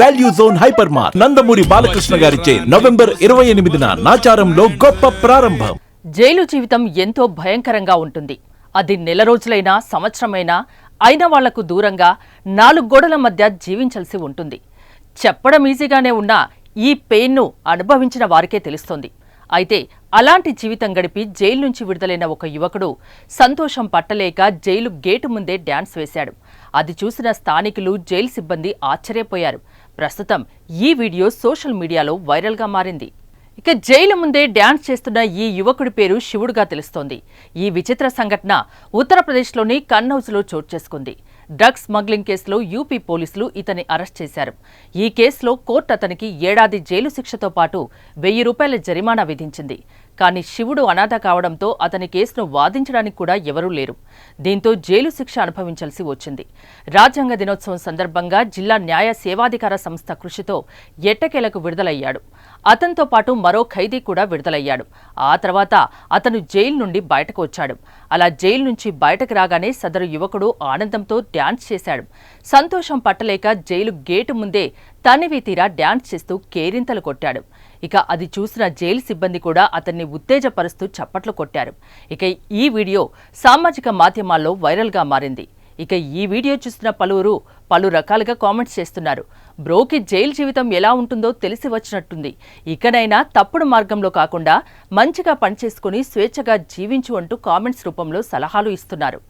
Value zone hyper mart Nandamuri Balakrishna గారిచే November 28న నాచారంలో గొప్ప ప్రారంభం. జైలు జీవితం ఎంతో భయంకరంగా ఉంటుంది. అది నెల రోజులైనా సంవత్సరమైనా అయిన వాళ్లకు దూరంగా 4 గోడల మధ్య జీవించాల్సి ఉంటుంది. చెప్పడం ఈజీగానే ఉన్నా ఈ పెయిన్ను అనుభవించిన వారికే తెలుస్తోంది. అయితే అలాంటి జీవితం గడిపి జైలు నుంచి విడుదలైన ఒక యువకుడు సంతోషం పట్టలేక జైలు గేటు ముందే డ్యాన్స్ వేశాడు. అది చూసిన స్థానికులు, జైలు సిబ్బంది ఆశ్చర్యపోయారు. ప్రస్తుతం ఈ వీడియో సోషల్ మీడియాలో వైరల్గా మారింది. ఇక జైలు ముందే డ్యాన్స్ చేస్తున్న ఈ యువకుడి పేరు శివుడుగా తెలుస్తోంది. ఈ విచిత్ర సంఘటన ఉత్తరప్రదేశ్లోని కన్నౌజ్లో చోటు చేసుకుంది. డ్రగ్స్ స్మగ్లింగ్ కేసులో యూపీ పోలీసులు ఇతన్ని అరెస్ట్ చేశారు. ఈ కేసులో కోర్టు అతనికి 7 ఏడాది జైలు శిక్షతో పాటు 1000 రూపాయల జరిమానా విధించింది. కానీ శివుడు అనాథ కావడంతో అతని కేసును వాదించడానికి కూడా ఎవరూ లేరు. దీంతో జైలు శిక్ష అనుభవించాల్సి వచ్చింది. రాజ్యాంగ దినోత్సవం సందర్భంగా జిల్లా న్యాయ సేవాధికార సంస్థ కృషితో ఎట్టకేలకు విడుదలయ్యాడు. అతనితో పాటు మరో ఖైదీ కూడా విడుదలయ్యాడు. ఆ తర్వాత అతను జైలు నుండి బయటకు వచ్చాడు. అలా జైలు నుంచి బయటకు రాగానే సదరు యువకుడు ఆనందంతో డ్యాన్స్ చేశాడు. సంతోషం పట్టలేక జైలు గేటు ముందే తనివి తీరా డ్యాన్స్ చేస్తూ కేరింతలు కొట్టాడు. ఇక అది చూసిన జైలు సిబ్బంది కూడా అతన్ని ఉత్తేజపరుస్తూ చప్పట్లు కొట్టారు. ఇక ఈ వీడియో సామాజిక మాధ్యమాల్లో వైరల్గా మారింది. ఇక ఈ వీడియో చూస్తున్న పలువురు పలు రకాలుగా కామెంట్స్ చేస్తున్నారు. బ్రోకి జైలు జీవితం ఎలా ఉంటుందో తెలిసి వచ్చినట్టుంది. ఇకనైనా తప్పుడు మార్గంలో కాకుండా మంచిగా పనిచేసుకుని స్వేచ్ఛగా జీవించు అంటూ కామెంట్స్ రూపంలో సలహాలు ఇస్తున్నారు.